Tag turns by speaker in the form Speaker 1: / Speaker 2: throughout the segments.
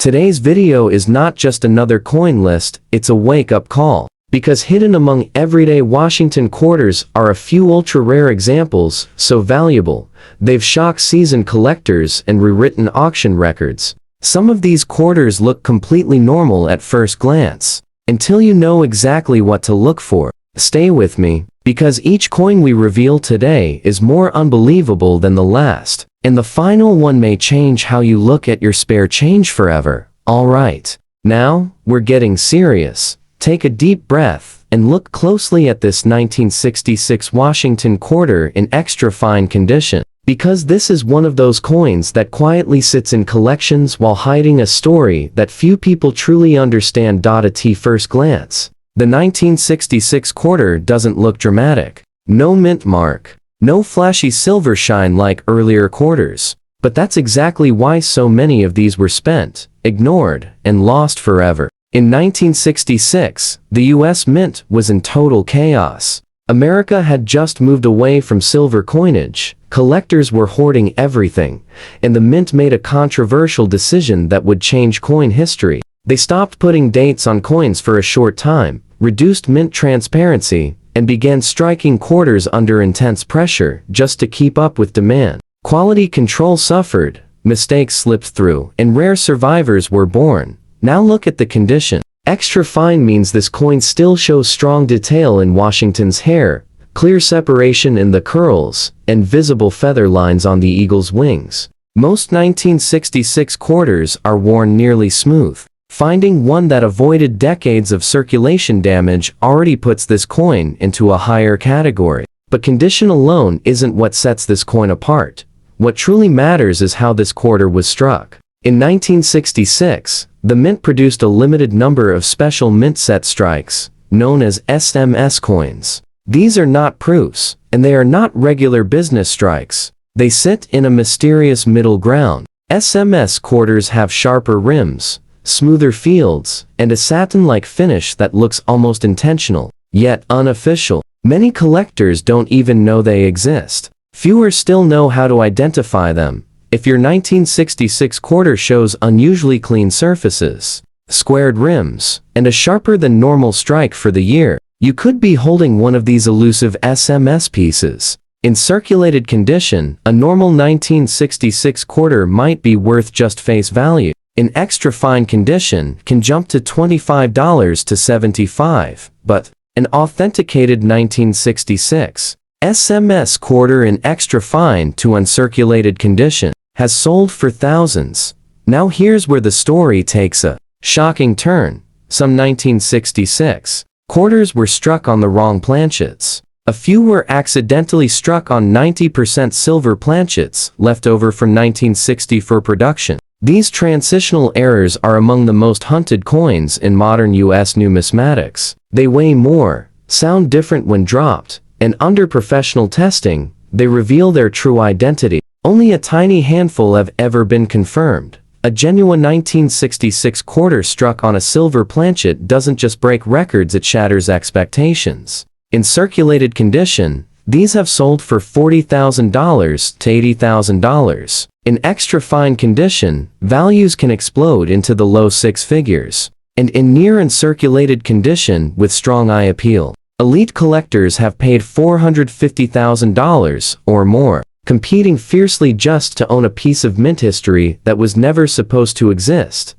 Speaker 1: Today's video is not just another coin list, it's a wake-up call. Because hidden among everyday Washington quarters are a few ultra-rare examples, so valuable, they've shocked seasoned collectors and rewritten auction records. Some of these quarters look completely normal at first glance. Until you know exactly what to look for. Stay with me, because each coin we reveal today is more unbelievable than the last, and the final one may change how you look at your spare change forever. Alright, now, we're getting serious. Take a deep breath and look closely at this 1966 Washington quarter in extra fine condition, because this is one of those coins that quietly sits in collections while hiding a story that few people truly understand. At first glance, the 1966 quarter doesn't look dramatic. No mint mark, no flashy silver shine like earlier quarters. But that's exactly why so many of these were spent, ignored, and lost forever. In 1966, the U.S. Mint was in total chaos. America had just moved away from silver coinage, collectors were hoarding everything, and the Mint made a controversial decision that would change coin history. They stopped putting dates on coins for a short time, reduced mint transparency, and began striking quarters under intense pressure just to keep up with demand. Quality control suffered, mistakes slipped through, and rare survivors were born. Now look at the condition. Extra fine means this coin still shows strong detail in Washington's hair, clear separation in the curls, and visible feather lines on the eagle's wings. Most 1966 quarters are worn nearly smooth. Finding one that avoided decades of circulation damage already puts this coin into a higher category. But condition alone isn't what sets this coin apart. What truly matters is how this quarter was struck. In 1966, the Mint produced a limited number of special mint set strikes, known as SMS coins. These are not proofs, and they are not regular business strikes. They sit in a mysterious middle ground. SMS quarters have sharper rims, smoother fields, and a satin-like finish that looks almost intentional, yet unofficial. Many collectors don't even know they exist. Fewer still know how to identify them. If your 1966 quarter shows unusually clean surfaces, squared rims, and a sharper than normal strike for the year, you could be holding one of these elusive SMS pieces. In circulated condition, a normal 1966 quarter might be worth just face value. In extra fine condition, can jump to $25 to $75, but an authenticated 1966 SMS quarter in extra fine to uncirculated condition has sold for thousands. Now here's where the story takes a shocking turn. Some 1966 quarters were struck on the wrong planchets. A few were accidentally struck on 90% silver planchets left over from 1960 for production. These transitional errors are among the most hunted coins in modern U.S. numismatics. They weigh more, sound different when dropped, and under professional testing, they reveal their true identity. Only a tiny handful have ever been confirmed. A genuine 1966 quarter struck on a silver planchet doesn't just break records, it shatters expectations. In circulated condition, these have sold for $40,000 to $80,000. In extra fine condition, values can explode into the low six figures. And in near uncirculated condition with strong eye appeal, elite collectors have paid $450,000 or more, competing fiercely just to own a piece of mint history that was never supposed to exist.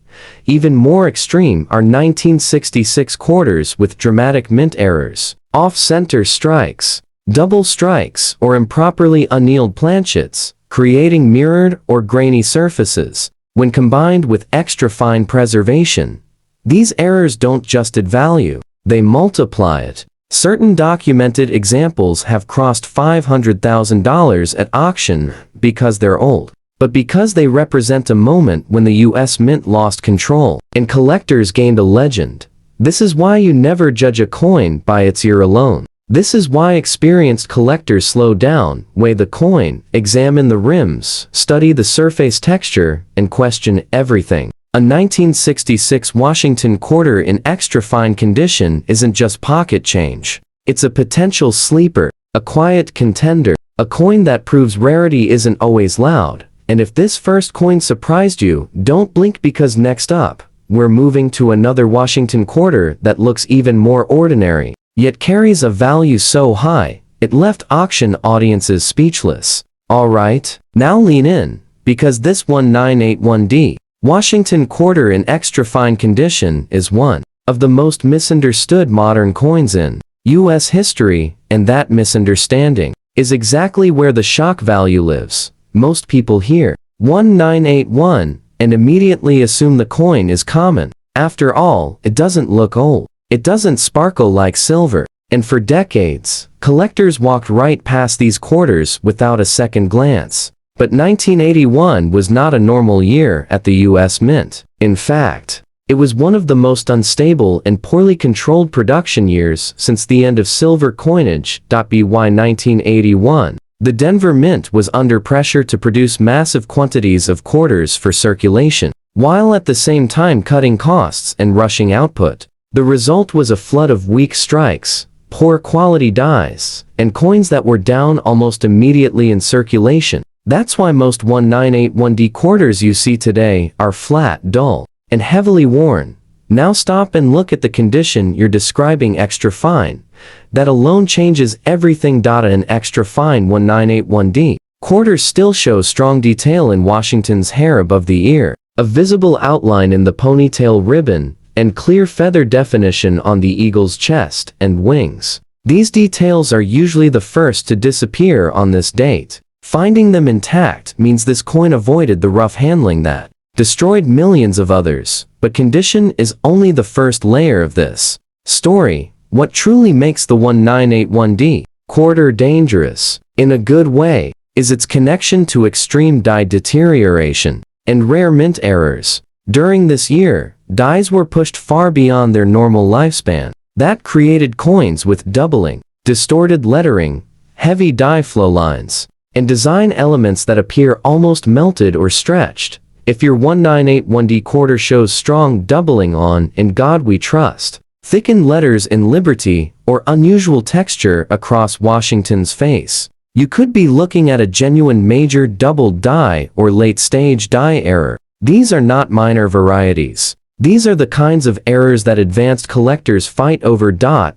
Speaker 1: Even more extreme are 1966 quarters with dramatic mint errors, off-center strikes, double strikes, or improperly annealed planchets, creating mirrored or grainy surfaces. When combined with extra fine preservation, these errors don't just add value, they multiply it. Certain documented examples have crossed $500,000 at auction because they're old, but because they represent a moment when the U.S. Mint lost control and collectors gained a legend. This is why you never judge a coin by its year alone. This is why experienced collectors slow down, weigh the coin, examine the rims, study the surface texture, and question everything. A 1966 Washington quarter in extra fine condition isn't just pocket change. It's a potential sleeper, a quiet contender, a coin that proves rarity isn't always loud, And if this first coin surprised you, don't blink, because next up, we're moving to another Washington quarter that looks even more ordinary, yet carries a value so high, it left auction audiences speechless. Alright, now lean in, because this 1981D Washington quarter in extra fine condition is one of the most misunderstood modern coins in U.S. history, and that misunderstanding is exactly where the shock value lives. Most people hear 1981 and immediately assume the coin is common. After all, it doesn't look old. It doesn't sparkle like silver. And for decades, collectors walked right past these quarters without a second glance. But 1981 was not a normal year at the U.S. Mint. In fact, it was one of the most unstable and poorly controlled production years since the end of silver coinage. By 1981, the Denver Mint was under pressure to produce massive quantities of quarters for circulation, while at the same time cutting costs and rushing output. The result was a flood of weak strikes, poor quality dies, and coins that were down almost immediately in circulation. That's why most 1981D quarters you see today are flat, dull, and heavily worn. Now stop and look at the condition you're describing, extra fine. That alone changes everything. An extra fine 1981D quarter still shows strong detail in Washington's hair above the ear, a visible outline in the ponytail ribbon, and clear feather definition on the eagle's chest and wings. These details are usually the first to disappear on this date. Finding them intact means this coin avoided the rough handling that destroyed millions of others. But condition is only the first layer of this story. What truly makes the 1981D quarter dangerous, in a good way, is its connection to extreme die deterioration and rare mint errors. During this year, dies were pushed far beyond their normal lifespan. That created coins with doubling, distorted lettering, heavy die flow lines, and design elements that appear almost melted or stretched. If your 1981D quarter shows strong doubling on "In God We Trust," thickened letters in Liberty, or unusual texture across Washington's face, you could be looking at a genuine major doubled die or late-stage die error. These are not minor varieties. These are the kinds of errors that advanced collectors fight over.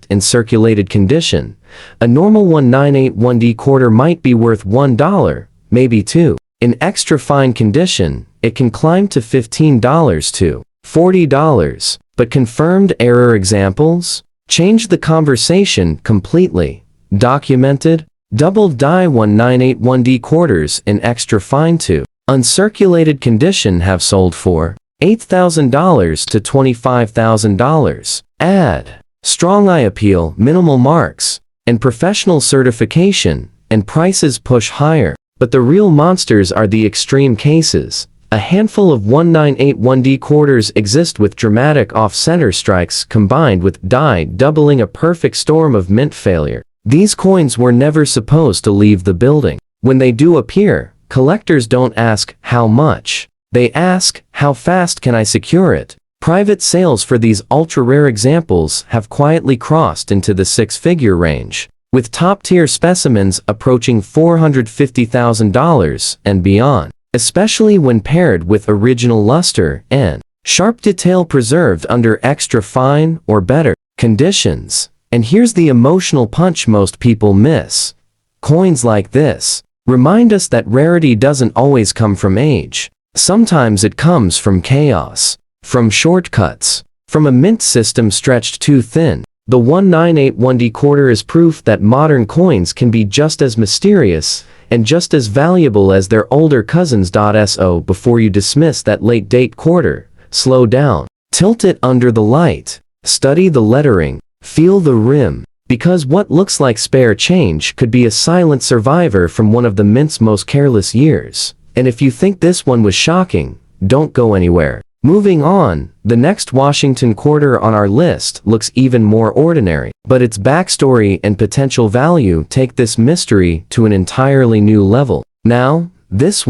Speaker 1: In circulated condition, a normal 1981D quarter might be worth $1, maybe $2. In extra fine condition, it can climb to $15 to $40. But confirmed error examples change the conversation completely. Documented, doubled die 1981D quarters in extra fine to uncirculated condition have sold for $8,000 to $25,000. Add strong eye appeal, minimal marks, and professional certification, and prices push higher. But the real monsters are the extreme cases. A handful of 1981D quarters exist with dramatic off-center strikes combined with die doubling, a perfect storm of mint failure. These coins were never supposed to leave the building. When they do appear, collectors don't ask, "How much?" They ask, "How fast can I secure it?" Private sales for these ultra-rare examples have quietly crossed into the six-figure range, with top-tier specimens approaching $450,000 and beyond, especially when paired with original luster and sharp detail preserved under extra fine or better conditions. And here's the emotional punch most people miss. Coins like this remind us that rarity doesn't always come from age. Sometimes it comes from chaos, from shortcuts, from a mint system stretched too thin. The 1981D quarter is proof that modern coins can be just as mysterious and just as valuable as their older cousins. So before you dismiss that late-date quarter, slow down, tilt it under the light, study the lettering, feel the rim, because what looks like spare change could be a silent survivor from one of the mint's most careless years. And if you think this one was shocking, don't go anywhere. Moving on, the next Washington quarter on our list looks even more ordinary, but its backstory and potential value take this mystery to an entirely new level. Now, this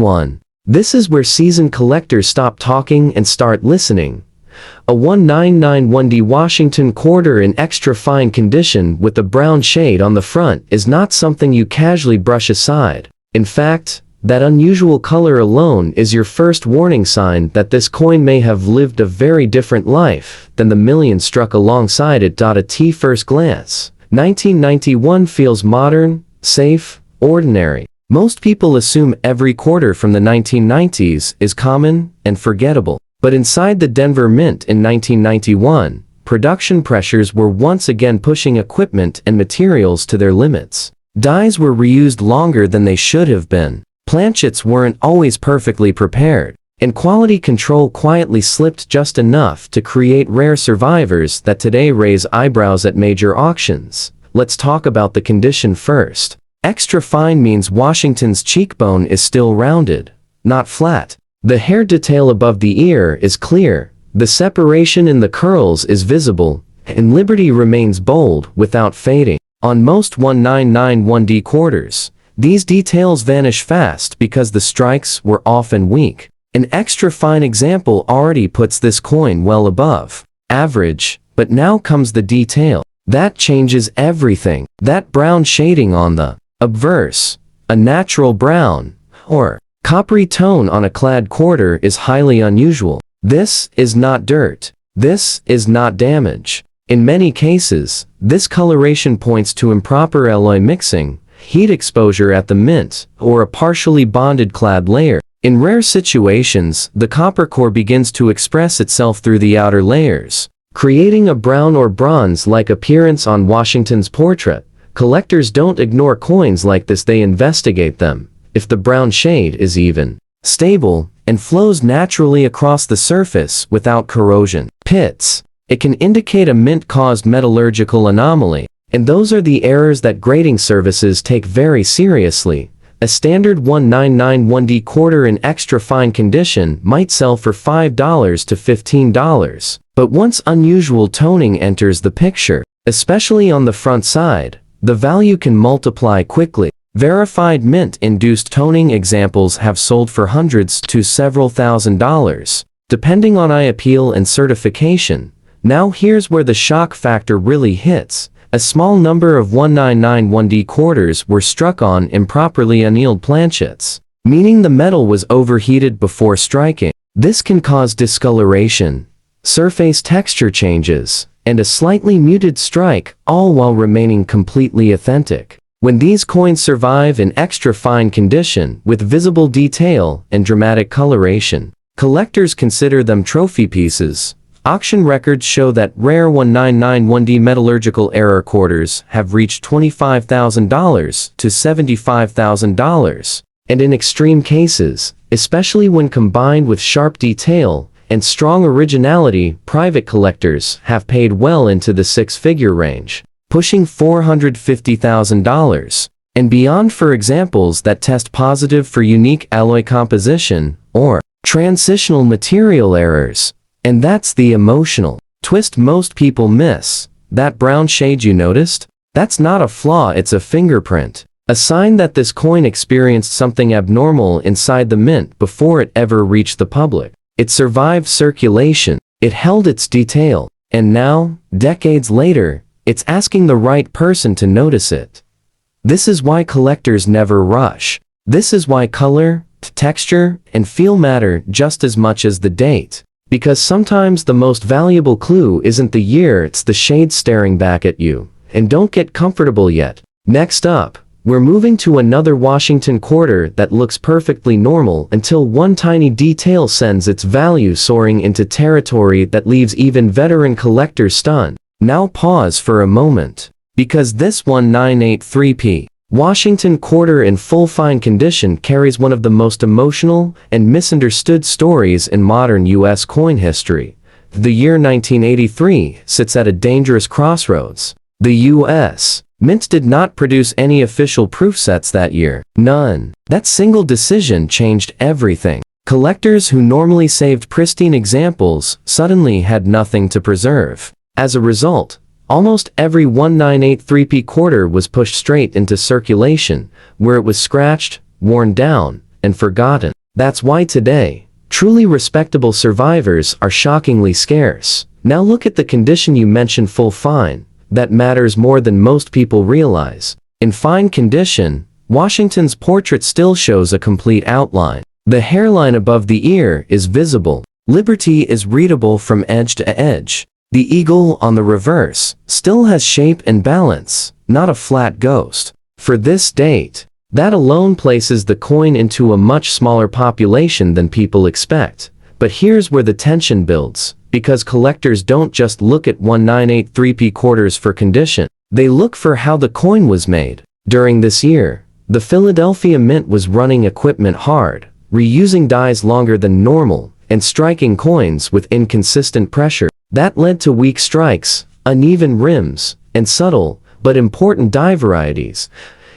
Speaker 1: is where seasoned collectors stop talking and start listening. A 1991D Washington quarter in extra fine condition with a brown shade on the front is not something you casually brush aside. In fact, That unusual color alone is your first warning sign that this coin may have lived a very different life than the million struck alongside it. At first glance, 1991 feels modern, safe, ordinary. Most people assume every quarter from the 1990s is common and forgettable. But inside the Denver Mint in 1991, production pressures were once again pushing equipment and materials to their limits. Dies were reused longer than they should have been. Planchets weren't always perfectly prepared, and quality control quietly slipped just enough to create rare survivors that today raise eyebrows at major auctions. Let's talk about the condition first. Extra fine means Washington's cheekbone is still rounded, not flat. The hair detail above the ear is clear, the separation in the curls is visible, and Liberty remains bold without fading. On most 1991D quarters, these details vanish fast because the strikes were often weak. An extra fine example already puts this coin well above average, but now comes the detail. That changes everything. That brown shading on the obverse, a natural brown, or coppery tone on a clad quarter is highly unusual. This is not dirt. This is not damage. In many cases, this coloration points to improper alloy mixing, heat exposure at the mint, or a partially bonded clad layer. In rare situations, the copper core begins to express itself through the outer layers, creating a brown or bronze-like appearance on Washington's portrait. Collectors don't ignore coins like this, they investigate them. If the brown shade is even, stable, and flows naturally across the surface without corrosion pits, it can indicate a mint-caused metallurgical anomaly. And those are the errors that grading services take very seriously. A standard 1991D quarter in extra fine condition might sell for $5 to $15. But once unusual toning enters the picture, especially on the front side, the value can multiply quickly. Verified mint-induced toning examples have sold for hundreds to several $1,000s, depending on eye appeal and certification. Now here's where the shock factor really hits. A small number of 1991D quarters were struck on improperly annealed planchets, meaning the metal was overheated before striking. This can cause discoloration, surface texture changes, and a slightly muted strike, all while remaining completely authentic. When these coins survive in extra fine condition with visible detail and dramatic coloration, collectors consider them trophy pieces. Auction records show that rare 1991D metallurgical error quarters have reached $25,000 to $75,000, and in extreme cases, especially when combined with sharp detail and strong originality, private collectors have paid well into the six-figure range, pushing $450,000 and beyond for examples that test positive for unique alloy composition or transitional material errors. And that's the emotional twist most people miss. That brown shade you noticed? That's not a flaw, it's a fingerprint. A sign that this coin experienced something abnormal inside the mint before it ever reached the public. It survived circulation, it held its detail, and now, decades later, it's asking the right person to notice it. This is why collectors never rush. This is why color, texture, and feel matter just as much as the date. Because sometimes the most valuable clue isn't the year, it's the shade staring back at you. And don't get comfortable yet. Next up, we're moving to another Washington quarter that looks perfectly normal until one tiny detail sends its value soaring into territory that leaves even veteran collectors stunned. Now pause for a moment. Because this 1983p Washington quarter in full fine condition carries one of the most emotional and misunderstood stories in modern U.S. coin history. The year 1983 sits at a dangerous crossroads. The U.S. Mint did not produce any official proof sets that year. None. That single decision changed everything. Collectors who normally saved pristine examples suddenly had nothing to preserve. As a result, almost every 1983p quarter was pushed straight into circulation, where it was scratched, worn down, and forgotten. That's why today, truly respectable survivors are shockingly scarce. Now look at the condition you mentioned, full fine. That matters more than most people realize. In fine condition, Washington's portrait still shows a complete outline. The hairline above the ear is visible. Liberty is readable from edge to edge. The eagle, on the reverse, still has shape and balance, not a flat ghost. For this date, that alone places the coin into a much smaller population than people expect. But here's where the tension builds, because collectors don't just look at 1983p quarters for condition. They look for how the coin was made. During this year, the Philadelphia Mint was running equipment hard, reusing dies longer than normal, and striking coins with inconsistent pressure. That led to weak strikes, uneven rims, and subtle, but important die varieties.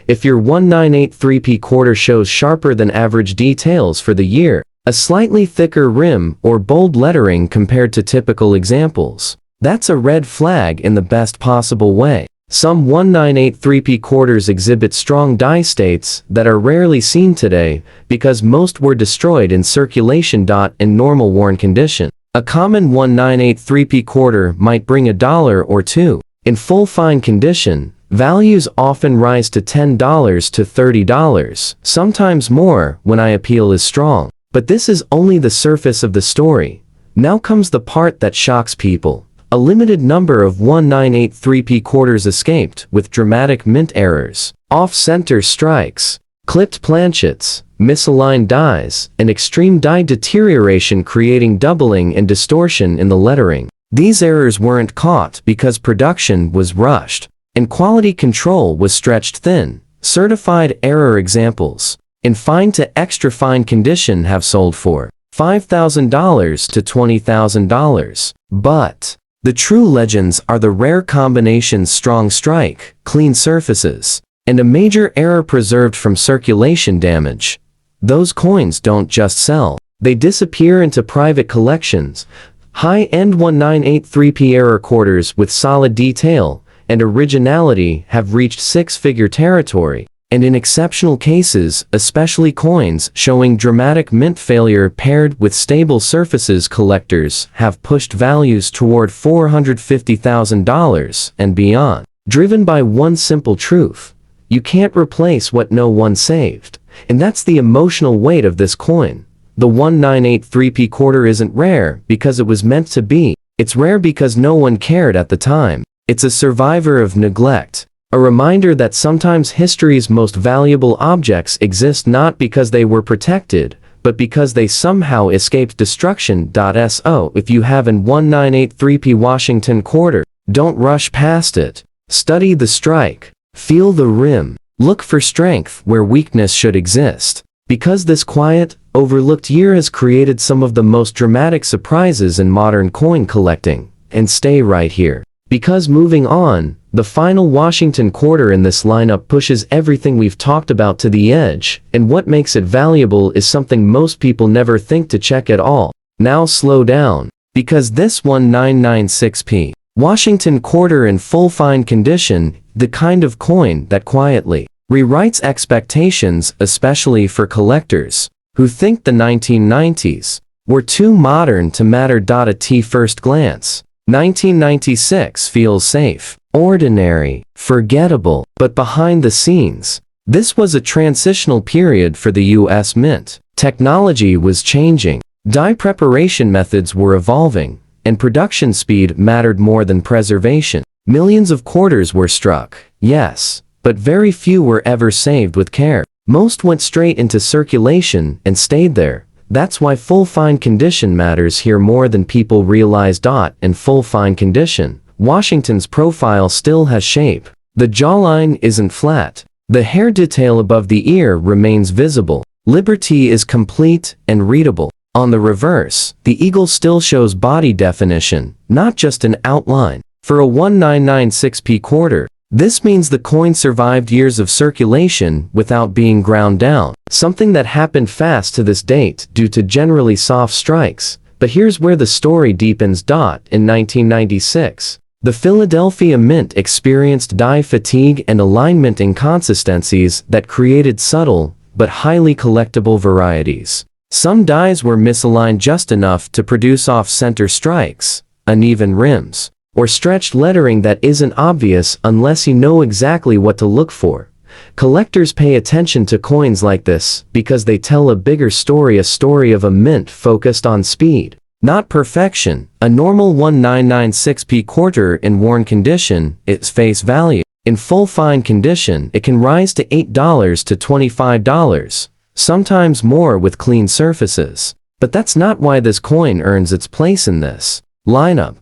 Speaker 1: If your 1983p quarter shows sharper than average details for the year, a slightly thicker rim, or bold lettering compared to typical examples, that's a red flag in the best possible way. Some 1983p quarters exhibit strong die states that are rarely seen today because most were destroyed in circulation. In normal worn condition, a common 1983p quarter might bring $1 or $2. In full fine condition, values often rise to $10 to $30, sometimes more when eye appeal is strong. But this is only the surface of the story. Now comes the part that shocks people. A limited number of 1983p quarters escaped with dramatic mint errors, off-center strikes, clipped planchets, misaligned dies, and extreme die deterioration, creating doubling and distortion in the lettering. These errors weren't caught because production was rushed, and quality control was stretched thin. Certified error examples, in fine to extra fine condition, have sold for $5,000 to $20,000. But the true legends are the rare combinations: strong strike, clean surfaces, and a major error preserved from circulation damage. Those coins don't just sell, they disappear into private collections. High-end 1983p error quarters with solid detail and originality have reached six-figure territory, and in exceptional cases, especially coins showing dramatic mint failure paired with stable surfaces, collectors have pushed values toward $450,000 and beyond, driven by one simple truth: you can't replace what no one saved. And that's the emotional weight of this coin. The 1983p quarter isn't rare because it was meant to be. It's rare because no one cared at the time. It's a survivor of neglect. A reminder that sometimes history's most valuable objects exist not because they were protected, but because they somehow escaped destruction. So if you have an 1983p Washington quarter, don't rush past it. Study the strike. Feel the rim. Look for strength where weakness should exist. Because this quiet, overlooked year has created some of the most dramatic surprises in modern coin collecting. And stay right here. Because moving on, the final Washington quarter in this lineup pushes everything we've talked about to the edge, and what makes it valuable is something most people never think to check at all. Now slow down, because this 1996p Washington quarter in full fine condition, the kind of coin that quietly rewrites expectations, especially for collectors who think the 1990s were too modern to matter. At first glance, 1996 feels safe, ordinary, forgettable, but behind the scenes, this was a transitional period for the U.S. Mint. Technology was changing, die preparation methods were evolving, and production speed mattered more than preservation. Millions of quarters were struck, yes, but very few were ever saved with care. Most went straight into circulation and stayed there. That's why full fine condition matters here more than people realize. In full fine condition, Washington's profile still has shape. The jawline isn't flat. The hair detail above the ear remains visible. Liberty is complete and readable. On the reverse, the eagle still shows body definition, not just an outline. For a 1996p quarter, this means the coin survived years of circulation without being ground down, something that happened fast to this date due to generally soft strikes. But here's where the story deepens. In 1996, the Philadelphia Mint experienced die fatigue and alignment inconsistencies that created subtle but highly collectible varieties. Some dies were misaligned just enough to produce off-center strikes, uneven rims, or stretched lettering that isn't obvious unless you know exactly what to look for. Collectors pay attention to coins like this because they tell a bigger story, a story of a mint focused on speed, not perfection. A normal 1996p quarter in worn condition, its face value. In full fine condition, it can rise to $8 to $25, sometimes more with clean surfaces. But that's not why this coin earns its place in this lineup.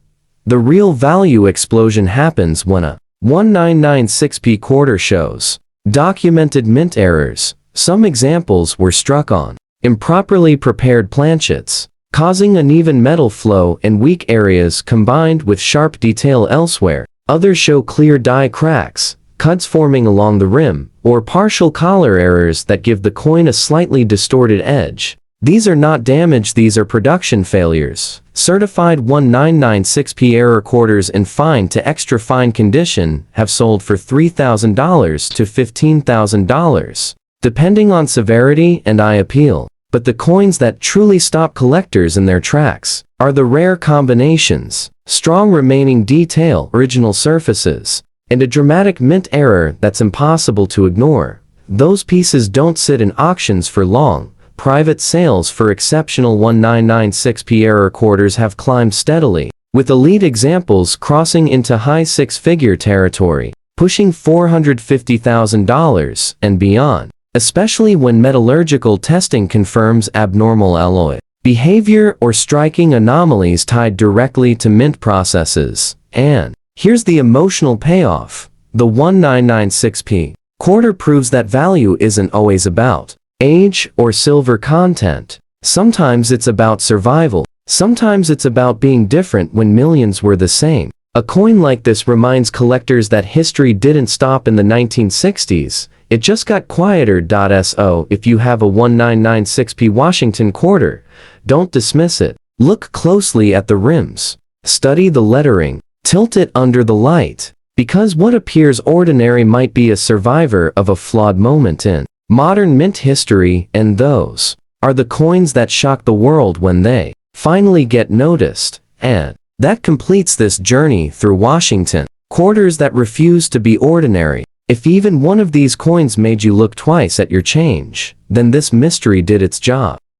Speaker 1: The real value explosion happens when a 1996p quarter shows documented mint errors. Some examples were struck on improperly prepared planchets, causing uneven metal flow in weak areas combined with sharp detail elsewhere. Others show clear die cracks, cuts forming along the rim, or partial collar errors that give the coin a slightly distorted edge. These are not damage, these are production failures. Certified 1996p error quarters in fine to extra fine condition have sold for $3,000 to $15,000, depending on severity and eye appeal. But the coins that truly stop collectors in their tracks are the rare combinations, strong remaining detail, original surfaces, and a dramatic mint error that's impossible to ignore. Those pieces don't sit in auctions for long. Private sales for exceptional 1996p error quarters have climbed steadily, with elite examples crossing into high six-figure territory, pushing $450,000 and beyond, especially when metallurgical testing confirms abnormal alloy behavior or striking anomalies tied directly to mint processes. And here's the emotional payoff. The 1996p quarter proves that value isn't always about age or silver content. Sometimes it's about survival. Sometimes it's about being different when millions were the same. A coin like this reminds collectors that history didn't stop in the 1960s. It just got quieter. So if you have a 1996p Washington quarter, don't dismiss it. Look closely at the rims. Study the lettering. Tilt it under the light. Because what appears ordinary might be a survivor of a flawed moment in modern mint history, and those are the coins that shock the world when they finally get noticed. And that completes this journey through Washington quarters that refuse to be ordinary. If even one of these coins made you look twice at your change, then this mystery did its job.